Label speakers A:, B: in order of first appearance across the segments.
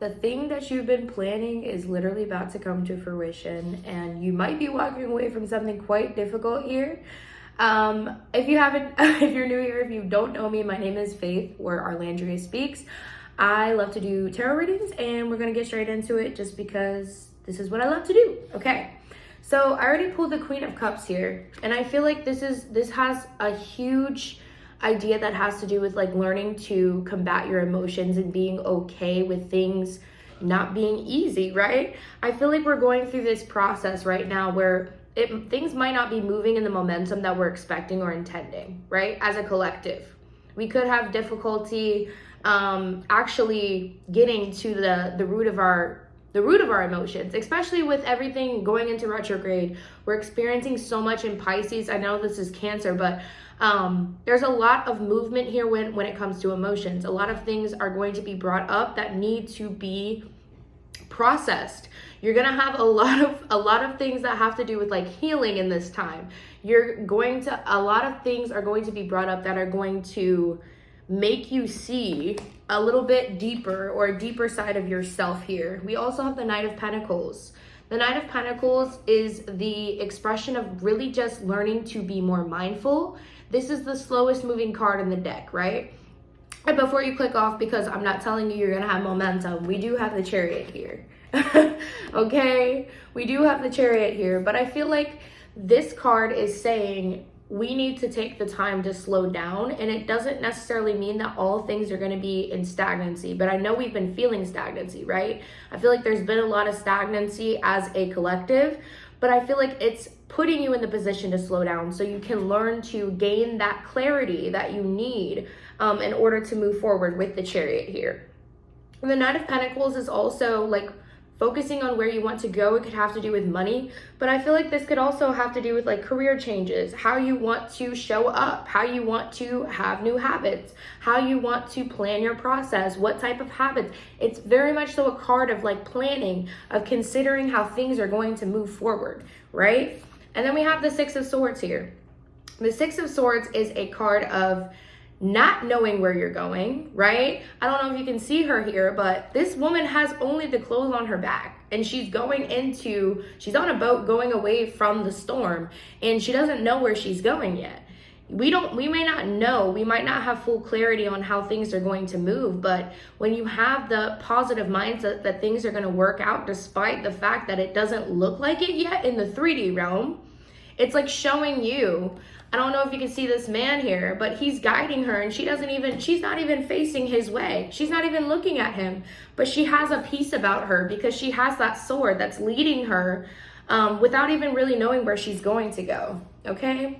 A: The thing that you've been planning is literally about to come to fruition, and you might be walking away from something quite difficult here. If you haven't, if you're new here, if you don't know me, my name is Faith, or Arlandria Speaks. I love to do tarot readings, and we're gonna get straight into it just because this is what I love to do. Okay, so I already pulled the Queen of Cups here, and I feel like this has a huge idea that has to do with like learning to combat your emotions and being okay with things not being easy, right? I feel like we're going through this process right now where things might not be moving in the momentum that we're expecting or intending, right? As a collective, we could have difficulty actually getting to the root of our emotions, especially with everything going into retrograde. We're experiencing so much in Pisces. I know this is Cancer, but there's a lot of movement here when it comes to emotions. A lot of things are going to be brought up that need to be processed. You're gonna have a lot of things that have to do with like healing in this time. A lot of things are going to be brought up that are going to make you see a little bit deeper, or a deeper side of yourself here. We also have the Knight of Pentacles. The Knight of Pentacles is the expression of really just learning to be more mindful. This is the slowest moving card in the deck, right? And before you click off, because I'm not telling you you're gonna have momentum, we do have the Chariot here. Okay, we do have the Chariot here, but I feel like this card is saying we need to take the time to slow down, and it doesn't necessarily mean that all things are going to be in stagnancy, but I know we've been feeling stagnancy, right? I feel like there's been a lot of stagnancy as a collective, but I feel like it's putting you in the position to slow down so you can learn to gain that clarity that you need in order to move forward with the Chariot here. And the Knight of Pentacles is also like focusing on where you want to go. It could have to do with money, but I feel like this could also have to do with like career changes, how you want to show up, how you want to have new habits, how you want to plan your process, what type of habits. It's very much so a card of like planning, of considering how things are going to move forward, right? And then we have the Six of Swords here. The Six of Swords is a card of not knowing where you're going, right? I don't know if you can see her here, but this woman has only the clothes on her back, and she's on a boat going away from the storm, and she doesn't know where she's going yet. We may not know, we might not have full clarity on how things are going to move, but when you have the positive mindset that things are going to work out despite the fact that it doesn't look like it yet in the 3D realm, it's like showing you, I don't know if you can see this man here, but he's guiding her, and she's not even facing his way. She's not even looking at him, but she has a peace about her because she has that sword that's leading her without even really knowing where she's going to go, okay?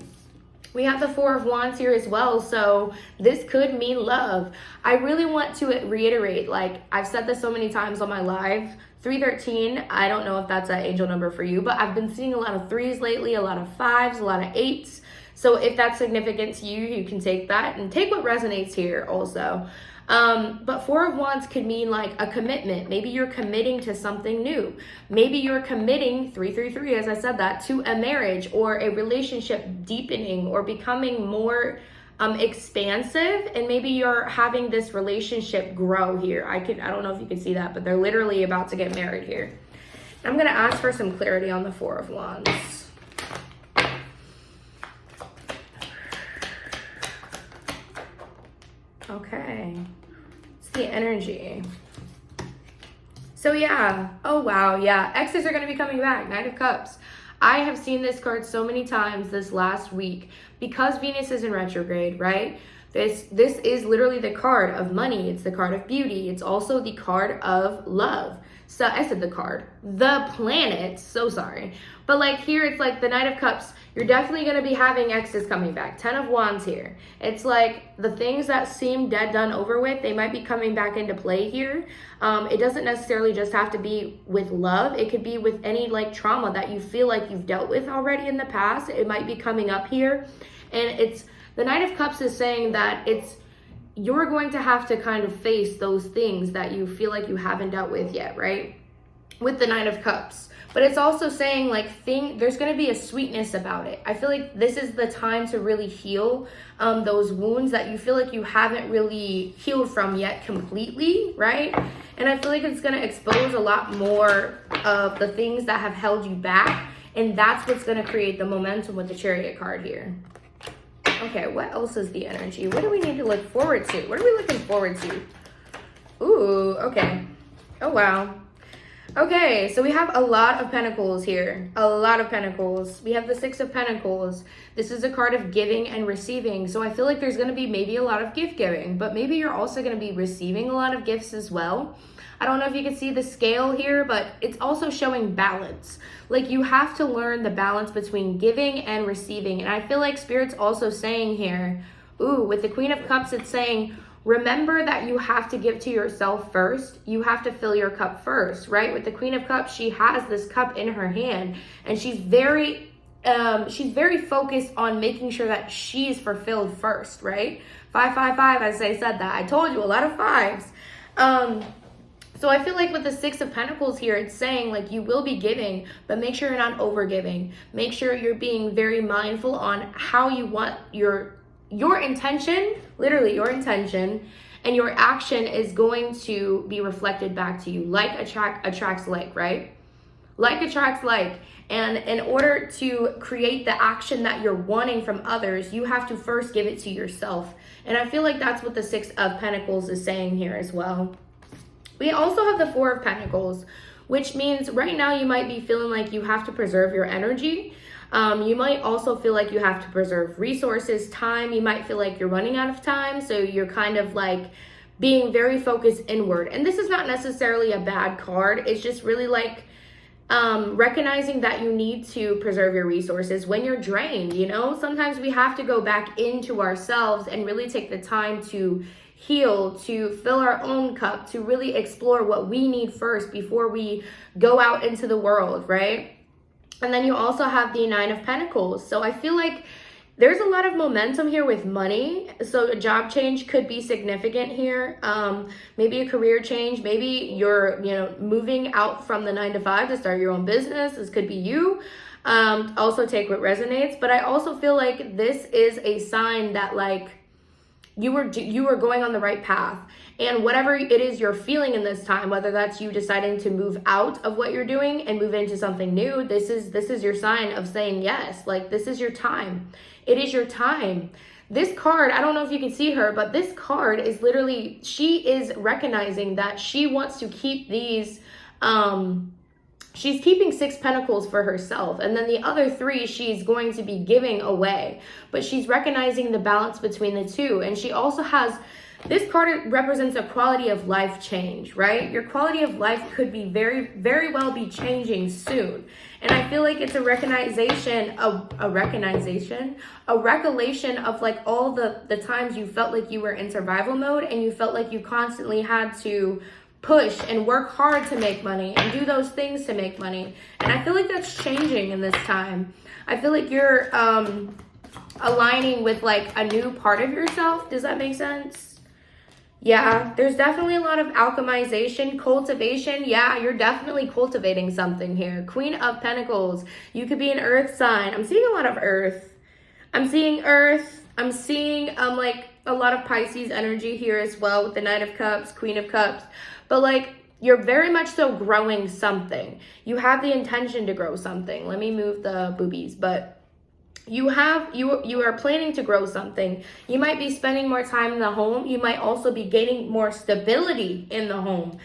A: We have the Four of Wands here as well, so this could mean love. I really want to reiterate, like I've said this so many times on my live, 313, I don't know if that's an angel number for you, but I've been seeing a lot of 3s lately, a lot of 5s, a lot of 8s. So if that's significant to you, you can take that and take what resonates here also. But Four of Wands could mean like a commitment. Maybe you're committing to something new. Maybe you're committing, 333 as I said that, to a marriage or a relationship deepening or becoming more expansive, and maybe you're having this relationship grow here. I don't know if you can see that, but they're literally about to get married here. I'm gonna ask for some clarity on the Four of Wands. Okay, it's the energy. So yeah, oh wow, yeah, exes are gonna be coming back, Knight of Cups. I have seen this card so many times this last week because Venus is in retrograde, right? This is literally the card of money. It's the card of beauty. It's also the card of love. So I said the planet, so sorry. But like here, it's like the Knight of Cups. You're definitely going to be having exes coming back. 10 of Wands here. It's like the things that seem dead, done, over with, they might be coming back into play here. It doesn't necessarily just have to be with love. It could be with any like trauma that you feel like you've dealt with already in the past. It might be coming up here. And the Knight of Cups is saying that you're going to have to kind of face those things that you feel like you haven't dealt with yet, right? with the Nine of Cups. But it's also saying like there's going to be a sweetness about it. I feel like this is the time to really heal those wounds that you feel like you haven't really healed from yet completely, right? And I feel like it's going to expose a lot more of the things that have held you back. And that's what's going to create the momentum with the Chariot card here. Okay, what else is the energy? What do we need to look forward to? What are we looking forward to? Ooh, okay. Oh, wow. Okay, so we have a lot of pentacles here. A lot of pentacles. We have the Six of Pentacles. This is a card of giving and receiving. So I feel like there's going to be maybe a lot of gift giving, but maybe you're also going to be receiving a lot of gifts as well. I don't know if you can see the scale here, but it's also showing balance. Like you have to learn the balance between giving and receiving. And I feel like Spirit's also saying here, ooh, with the Queen of Cups, it's saying, remember that you have to give to yourself first. You have to fill your cup first, right? With the Queen of Cups, she has this cup in her hand and she's very focused on making sure that she's fulfilled first, right? 555, as I said that. I told you, a lot of fives. So I feel like with the Six of Pentacles here, it's saying like you will be giving, but make sure you're not over giving. Make sure you're being very mindful on how you want your intention, literally your intention, and your action is going to be reflected back to you. Like attracts like, right? Like attracts like. And in order to create the action that you're wanting from others, you have to first give it to yourself. And I feel like that's what the Six of Pentacles is saying here as well. We also have the Four of Pentacles, which means right now you might be feeling like you have to preserve your energy. You might also feel like you have to preserve resources, time. You might feel like you're running out of time. So you're kind of like being very focused inward. And this is not necessarily a bad card. It's just really like recognizing that you need to preserve your resources when you're drained. You know, sometimes we have to go back into ourselves and really take the time to heal, to fill our own cup, to really explore what we need first before we go out into the world, right? And then you also have the Nine of Pentacles. So I feel like there's a lot of momentum here with money. So a job change could be significant here. Maybe a career change. Maybe you're, moving out from the 9 to 5 to start your own business. This could be you. Also take what resonates. But I also feel like this is a sign that like you were going on the right path. And whatever it is you're feeling in this time, whether that's you deciding to move out of what you're doing and move into something new, this is your sign of saying yes. Like this is your time. It is your time. This card, I don't know if you can see her, but this card is literally, she is recognizing that she wants to keep these, she's keeping 6 pentacles for herself. And then the other 3, she's going to be giving away. But she's recognizing the balance between the two. And she also has, this card represents a quality of life change, right? Your quality of life could be very, very well be changing soon. And I feel like it's a recollection of like all the times you felt like you were in survival mode and you felt like you constantly had to push and work hard to make money and do those things to make money. And I feel like that's changing in this time. I feel like you're aligning with like a new part of yourself. Does that make sense? Yeah, there's definitely a lot of alchemization, cultivation. Yeah, you're definitely cultivating something here. Queen of Pentacles. You could be an earth sign. I'm seeing a lot of earth. I'm seeing earth. I'm seeing like a lot of Pisces energy here as well with the Knight of Cups, Queen of Cups. But like you're very much so growing something. You have the intention to grow something. Let me move the boobies, but you are planning to grow something. You might be spending more time in the home. You might also be gaining more stability in the home.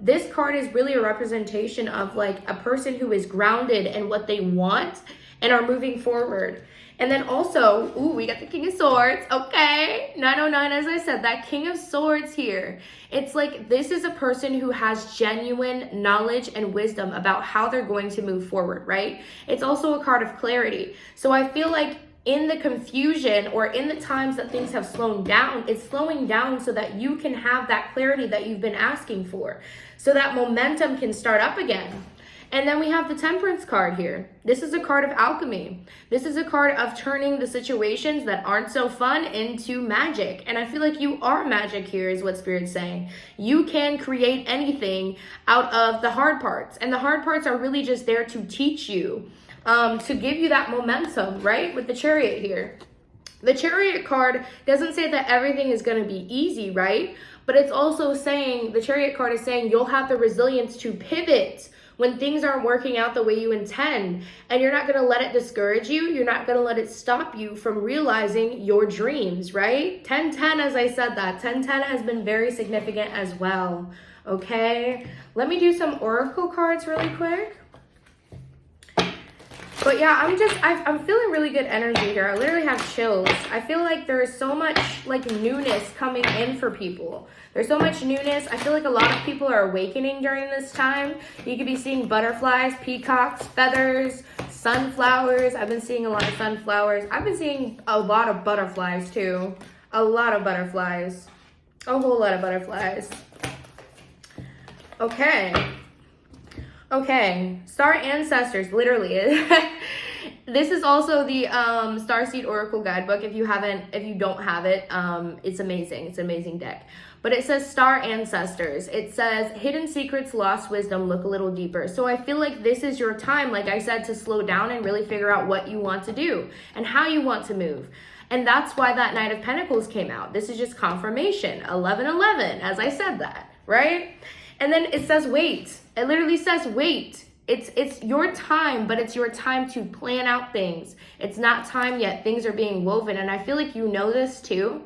A: This card is really a representation of like a person who is grounded in what they want and are moving forward. And then also, ooh, we got the King of Swords. Okay, 909, as I said, that King of Swords here. It's like this is a person who has genuine knowledge and wisdom about how they're going to move forward, right? It's also a card of clarity. So I feel like in the confusion or in the times that things have slowed down, it's slowing down so that you can have that clarity that you've been asking for. So that momentum can start up again. And then we have the Temperance card here. This is a card of alchemy. This is a card of turning the situations that aren't so fun into magic. And I feel like you are magic here is what Spirit's saying. You can create anything out of the hard parts. And the hard parts are really just there to teach you, to give you that momentum, right? With the Chariot here. The Chariot card doesn't say that everything is going to be easy, right? But it's also saying, the Chariot card is saying you'll have the resilience to pivot when things aren't working out the way you intend. And you're not going to let it discourage you. You're not going to let it stop you from realizing your dreams, right? 1010, as I said that. 1010 has been very significant as well. Okay? Let me do some oracle cards really quick. But yeah, I'm feeling really good energy here. I literally have chills. I feel like there is so much like newness coming in for people. There's so much newness. I feel like a lot of people are awakening during this time. You could be seeing butterflies, peacocks, feathers, sunflowers. I've been seeing a lot of sunflowers. I've been seeing a lot of butterflies too. A lot of butterflies. A whole lot of butterflies. Okay, Star Ancestors, literally. This is also the Starseed Oracle Guidebook. If you don't have it, it's amazing. It's an amazing deck. But it says Star Ancestors. It says hidden secrets, lost wisdom, look a little deeper. So I feel like this is your time, like I said, to slow down and really figure out what you want to do and how you want to move. And that's why that Knight of Pentacles came out. This is just confirmation. 11-11, as I said that, right? And then it says wait. It literally says wait. It's your time, but it's your time to plan out things. It's not time yet. Things are being woven. And I feel like you know this too.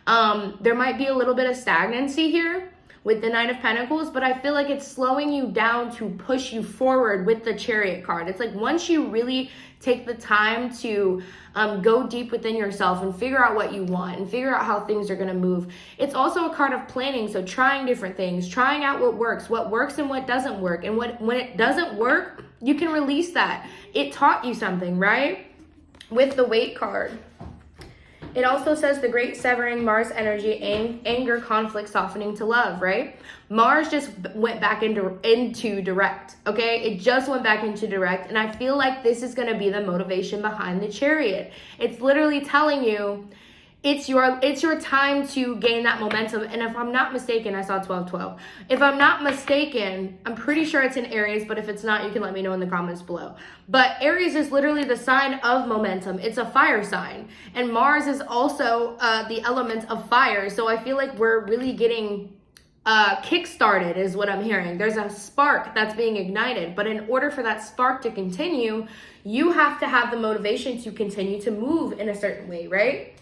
A: There might be a little bit of stagnancy here with the Knight of Pentacles, but I feel like it's slowing you down to push you forward with the Chariot card. It's like once you really take the time to go deep within yourself and figure out what you want and figure out how things are going to move. It's also a card of planning, so trying different things, trying out what works and what doesn't work. And when it doesn't work, you can release that. It taught you something, right? With the Weight card. It also says the great severing, Mars energy, anger, conflict, softening to love, right? Mars just went back into direct, okay? It just went back into direct, and I feel like this is going to be the motivation behind the Chariot. It's literally telling you it's your time to gain that momentum. And if I'm not mistaken, I saw 12-12. If I'm not mistaken, I'm pretty sure it's in Aries, but if it's not, you can let me know in the comments below. But Aries is literally the sign of momentum. It's a fire sign. And Mars is also the element of fire. So I feel like we're really getting kick-started is what I'm hearing. There's a spark that's being ignited. But in order for that spark to continue, you have to have the motivation to continue to move in a certain way, right?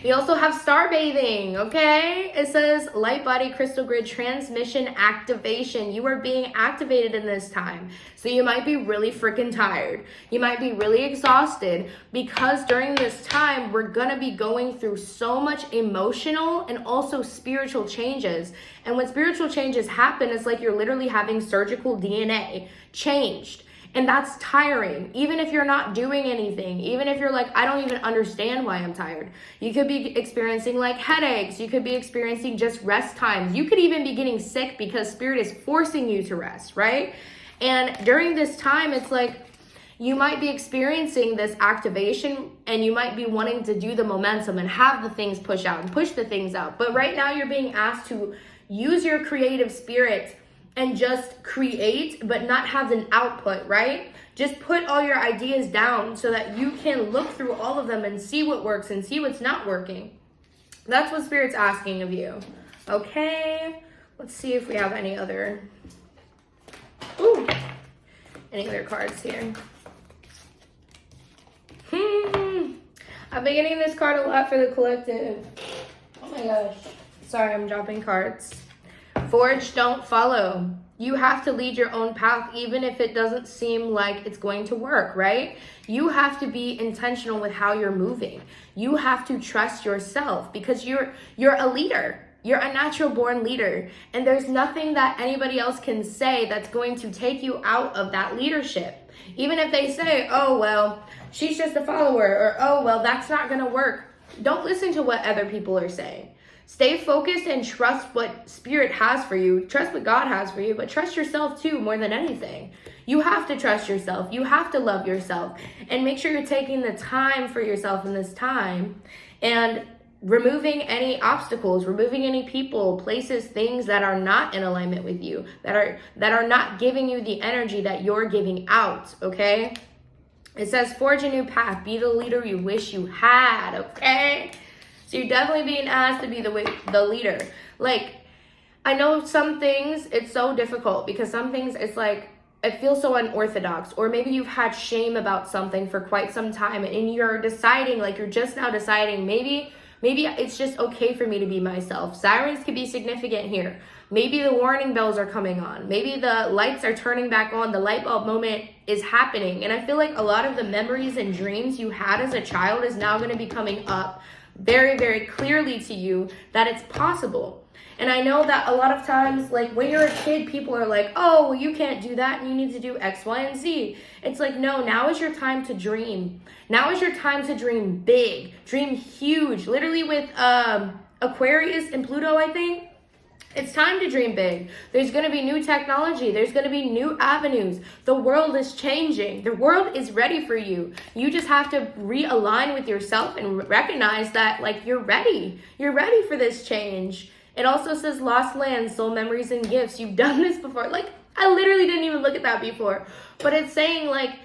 A: We also have star bathing, okay? It says light body crystal grid transmission activation. You are being activated in this time. So you might be really freaking tired. You might be really exhausted because during this time, we're gonna be going through so much emotional and also spiritual changes. And when spiritual changes happen, it's like you're literally having surgical DNA changed. And that's tiring, even if you're not doing anything, even if you're like, I don't even understand why I'm tired. You could be experiencing like headaches. You could be experiencing just rest times. You could even be getting sick because spirit is forcing you to rest, right? And during this time, it's like you might be experiencing this activation and you might be wanting to do the momentum and have the things push out and push the things out. But right now you're being asked to use your creative spirit and just create, but not have an output, right? Just put all your ideas down so that you can look through all of them and see what works and see what's not working. That's what Spirit's asking of you. Okay, let's see if we have any other cards here. I've been getting this card a lot for the collective. Oh my gosh. Sorry, I'm dropping cards. Forge, don't follow. You have to lead your own path even if it doesn't seem like it's going to work, right? You have to be intentional with how you're moving. You have to trust yourself because you're a leader. You're a natural born leader. And there's nothing that anybody else can say that's going to take you out of that leadership. Even if they say, oh, well, she's just a follower, or oh, well, that's not going to work. Don't listen to what other people are saying. Stay focused and trust what Spirit has for you. Trust what God has for you, but trust yourself too more than anything. You have to trust yourself. You have to love yourself. And make sure you're taking the time for yourself in this time and removing any obstacles, removing any people, places, things that are not in alignment with you, that are not giving you the energy that you're giving out, okay? It says, forge a new path, be the leader you wish you had, okay? So you're definitely being asked to be the leader. Like, I know some things, it's so difficult because some things it's like, it feels so unorthodox, or maybe you've had shame about something for quite some time and you're deciding, like you're just now deciding, maybe it's just okay for me to be myself. Sirens could be significant here. Maybe the warning bells are coming on. Maybe the lights are turning back on. The light bulb moment is happening. And I feel like a lot of the memories and dreams you had as a child is now going to be coming up very, very clearly to you that it's possible. And I know that a lot of times, like when you're a kid, people are like, oh, well, you can't do that and you need to do X, Y, and Z. It's like, no, now is your time to dream. Now is your time to dream big, dream huge. Literally with Aquarius and Pluto, I think. It's time to dream big. There's going to be new technology. There's going to be new avenues. The world is changing. The world is ready for you. You just have to realign with yourself and recognize that, like, you're ready. You're ready for this change. It also says lost lands, soul memories, and gifts. You've done this before. Like, I literally didn't even look at that before. But it's saying, like,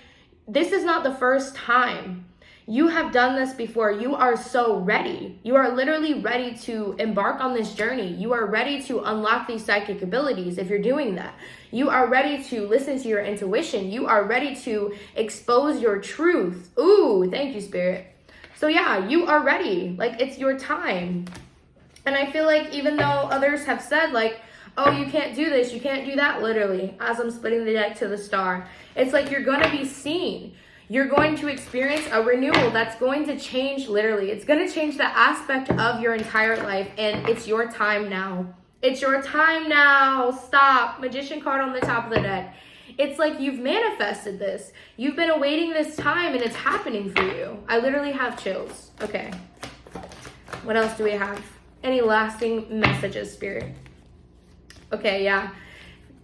A: this is not the first time. You have done this before. You are so ready. You are literally ready to embark on this journey. You are ready to unlock these psychic abilities if you're doing that. You are ready to listen to your intuition. You are ready to expose your truth. Ooh, thank you, Spirit. So yeah, you are ready. Like, it's your time. And I feel like even though others have said, like, oh, you can't do this, you can't do that, literally, as I'm splitting the deck to the star, it's like you're going to be seen. You're going to experience a renewal that's going to change, literally. It's going to change the aspect of your entire life, and it's your time now. It's your time now. Stop. Magician card on the top of the deck. It's like you've manifested this. You've been awaiting this time, and it's happening for you. I literally have chills. Okay. What else do we have? Any lasting messages, Spirit? Okay, yeah.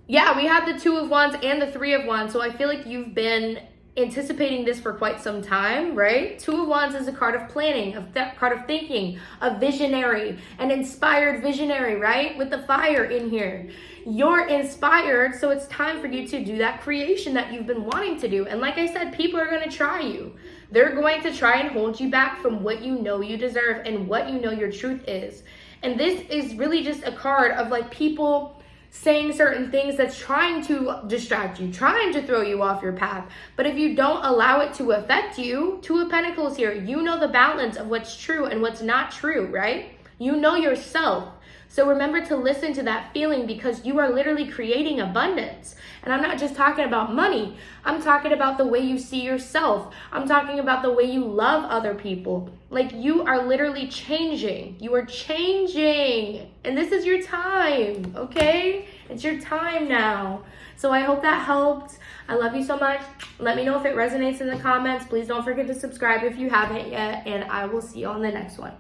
A: Yeah, we have the Two of Wands and the Three of Wands, so I feel like you've been anticipating this for quite some time, right? Two of Wands is a card of planning, a card of thinking, a visionary, an inspired visionary, right? With the fire in here. You're inspired, so it's time for you to do that creation that you've been wanting to do. And like I said, people are going to try you. They're going to try and hold you back from what you know you deserve and what you know your truth is. And this is really just a card of like people saying certain things that's trying to distract you, trying to throw you off your path. But if you don't allow it to affect you, Two of Pentacles here, you know the balance of what's true and what's not true, right? You know yourself. So remember to listen to that feeling, because you are literally creating abundance. And I'm not just talking about money. I'm talking about the way you see yourself. I'm talking about the way you love other people. Like, you are literally changing. You are changing. And this is your time, okay? It's your time now. So I hope that helped. I love you so much. Let me know if it resonates in the comments. Please don't forget to subscribe if you haven't yet. And I will see you on the next one.